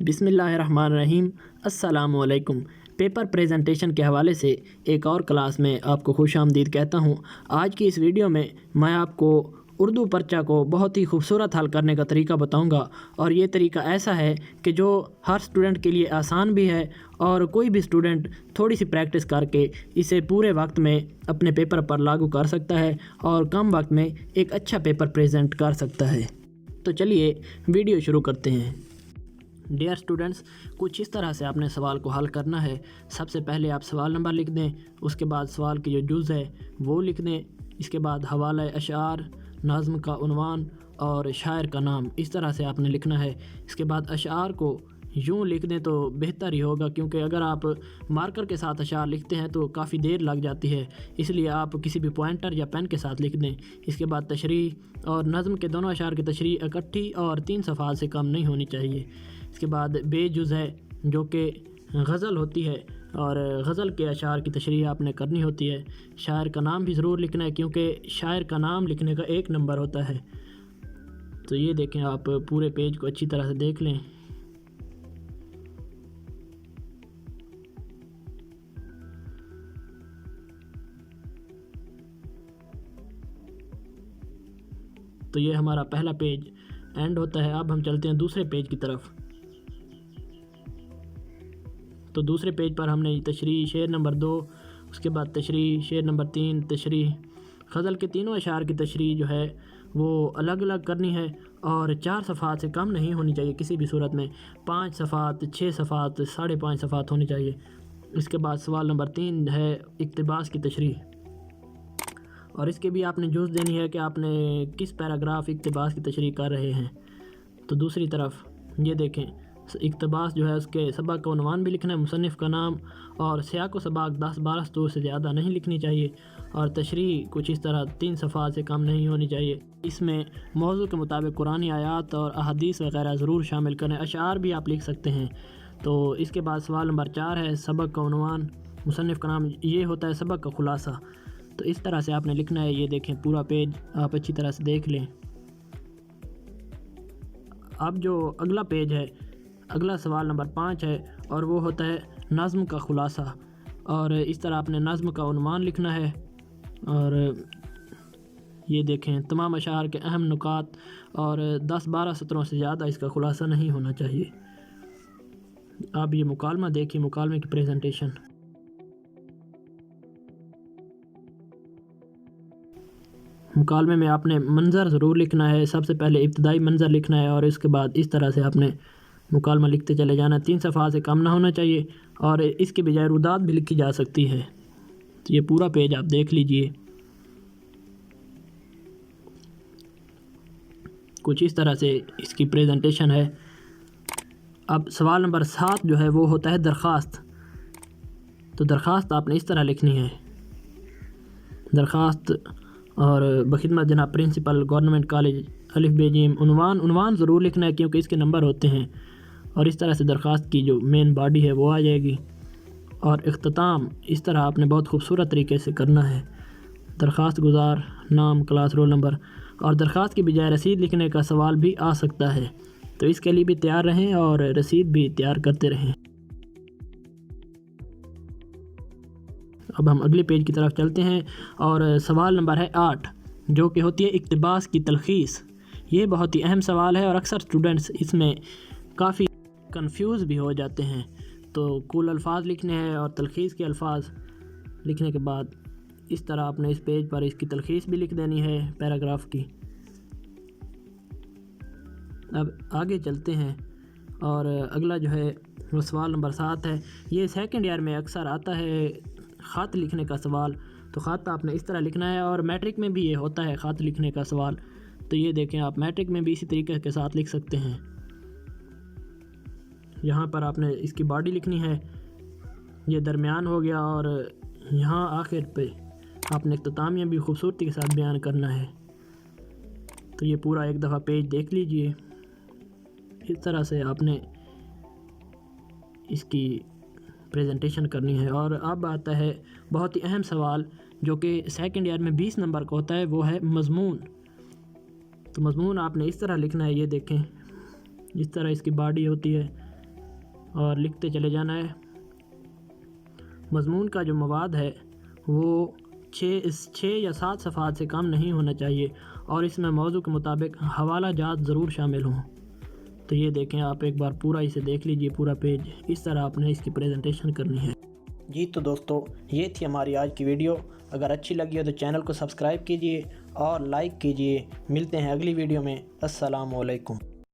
बिस्मिल्लाहिर्रहमानिर्रहीम। अस्सलाम वालेकुम। पेपर प्रेजेंटेशन के हवाले से एक और क्लास में आपको खुश आमदीद कहता हूँ। आज की इस वीडियो में मैं आपको उर्दू पर्चा को बहुत ही खूबसूरत हल करने का तरीका बताऊंगा, और ये तरीका ऐसा है कि जो हर स्टूडेंट के लिए आसान भी है, और कोई भी स्टूडेंट थोड़ी सी प्रैक्टिस करके इसे पूरे वक्त में अपने पेपर पर लागू कर सकता है और कम वक्त में एक अच्छा पेपर प्रेजेंट कर सकता है। तो चलिए वीडियो शुरू करते हैं। डियर स्टूडेंट्स, कुछ इस तरह से आपने सवाल को हल करना है। सबसे पहले आप सवाल नंबर लिख दें, उसके बाद सवाल की जो जुज़ है वो लिख दें, इसके बाद हवाला अशार, नाज़्म का उन्वान और शायर का नाम, इस तरह से आपने लिखना है। इसके बाद अशार को यूँ लिख दें तो बेहतर ही होगा, क्योंकि अगर आप मार्कर के साथ अशार लिखते हैं तो काफ़ी देर लग जाती है, इसलिए आप किसी भी पॉइंटर या पेन के साथ लिख दें। इसके बाद तशरीह और नज़्म के दोनों अशार की तशरीह इकट्ठी और 3 सफ़हात से कम नहीं होनी चाहिए। इसके बाद बेजुज़ है, जो कि गज़ल होती है, और गज़ल के अशार की तशरीह आपने करनी होती है। शायर का नाम भी ज़रूर लिखना है, क्योंकि शायर का नाम लिखने का 1 नंबर होता है। तो ये देखें, आप पूरे पेज को अच्छी तरह से देख लें। तो ये हमारा पहला पेज एंड होता है। अब हम चलते हैं दूसरे पेज की तरफ। तो दूसरे पेज पर हमने तशरीह शेर नंबर 2, उसके बाद तशरीह शेर नंबर 3, तशरीह गज़ल के तीनों अशार की तशरीह जो है वो अलग अलग करनी है, और 4 सफ़हात से कम नहीं होनी चाहिए किसी भी सूरत में। 5 सफ़हात, 6 सफ़हात, 5.5 सफ़हात होनी चाहिए। इसके बाद सवाल नंबर 3 है इक़्तिबास की तशरीह, और इसके भी आपने जुज़ देनी है कि आपने किस पैराग्राफ इक़्तिबास की तशरीह कर रहे हैं। तो दूसरी तरफ ये देखें, इक़्तिबास जो है उसके सबक का उन्वान भी लिखना है, मुसन्निफ़ का नाम, और सियाक़ व सबाक़ 10-12 सतूर से ज़्यादा नहीं लिखनी चाहिए, और तशरीह कुछ इस तरह 3 सफ़हात से कम नहीं होनी चाहिए। इसमें मौज़ू के मुताबिक कुरानी आयात और अहादीस वगैरह ज़रूर शामिल करें। अशार भी आप लिख सकते हैं। तो इसके बाद सवाल नंबर 4 है सबक का उन्वान, मुसन्निफ़ का नाम, ये होता है सबक का खुलासा। तो इस तरह से आपने लिखना है। ये देखें, पूरा पेज आप अच्छी तरह से देख लें। अब जो अगला पेज है, अगला सवाल नंबर 5 है, और वो होता है नज़्म का खुलासा, और इस तरह आपने नज़्म का उन्वान लिखना है। और ये देखें, तमाम अशार के अहम नुकात, और 10-12 सतरों से ज़्यादा इसका खुलासा नहीं होना चाहिए। अब ये मुकालमा देखिए, मुकालमे की प्रेजेंटेशन। मुकालमे में आपने मंज़र ज़रूर लिखना है। सबसे पहले इब्तदाई मंज़र लिखना है, और इसके बाद इस तरह से आपने मुकालमा लिखते चले जाना। 3 सफ़हात से कम ना होना चाहिए, और इसके बजाय रुदात भी लिखी जा सकती है। तो ये पूरा पेज आप देख लीजिए। कुछ इस तरह से इसकी प्रेजेंटेशन है। अब सवाल नंबर 7 जो है वो होता है दरख्वास्त। तो दरख्वास्त आपने इस तरह लिखनी है, दरख्वास्त और बखिदमत जनाब प्रिंसिपल गवर्नमेंट कॉलेज अलिफ बेजीम। उन्वान ज़रूर लिखना है, क्योंकि इसके नंबर होते हैं, और इस तरह से दरख्वास्त की जो मेन बॉडी है वो आ जाएगी। और इख्तिताम इस तरह आपने बहुत खूबसूरत तरीके से करना है। दरख्वास्त गुज़ार, नाम, क्लास, रोल नंबर, और दरख्वास्त की बजाय रसीद लिखने का सवाल भी आ सकता है, तो इसके लिए भी तैयार रहें और रसीद भी तैयार करते रहें। अब हम अगले पेज की तरफ चलते हैं, और सवाल नंबर है 8, जो कि होती है इक़्तिबास की तलख़ीस। ये बहुत ही अहम सवाल है, और अक्सर स्टूडेंट्स इसमें काफ़ी कंफ्यूज भी हो जाते हैं। तो कुल अल्फाज लिखने हैं, और तलख़ीस के अल्फाज लिखने के बाद इस तरह आपने इस पेज पर इसकी तलख़ीस भी लिख देनी है पैराग्राफ की। अब आगे चलते हैं, और अगला जो है वो सवाल नंबर 7 है। ये सेकंड ईयर में अक्सर आता है, ख़त लिखने का सवाल। तो ख़त आपने इस तरह लिखना है, और मैट्रिक में भी ये होता है ख़त लिखने का सवाल। तो ये देखें, आप मैट्रिक में भी इसी तरीके के साथ लिख सकते हैं। यहाँ पर आपने इसकी बॉडी लिखनी है, ये दरमियान हो गया, और यहाँ आखिर पे आपने इख्तितामिया भी खूबसूरती के साथ बयान करना है। तो ये पूरा एक दफ़ा पेज देख लीजिए। इस तरह से आपने इसकी प्रेजेंटेशन करनी है। और अब आता है बहुत ही अहम सवाल, जो कि सेकंड ईयर में 20 नंबर का होता है, वो है मज़मून। तो मज़मून आपने इस तरह लिखना है। ये देखें, इस तरह इसकी बॉडी होती है, اور لکھتے چلے جانا ہے۔ مضمون کا جو مواد ہے وہ 6 یا 7 صفحات سے کم نہیں ہونا چاہیے، اور اس میں موضوع کے مطابق حوالہ جات ضرور شامل ہوں۔ تو یہ دیکھیں، آپ ایک بار پورا اسے دیکھ لیجئے، پورا پیج اس طرح آپ نے اس کی پریزنٹیشن کرنی ہے۔ جی تو دوستو، یہ تھی ہماری آج کی ویڈیو۔ اگر اچھی لگی ہو تو چینل کو سبسکرائب کیجئے اور لائک کیجئے۔ ملتے ہیں اگلی ویڈیو میں۔ السلام علیکم۔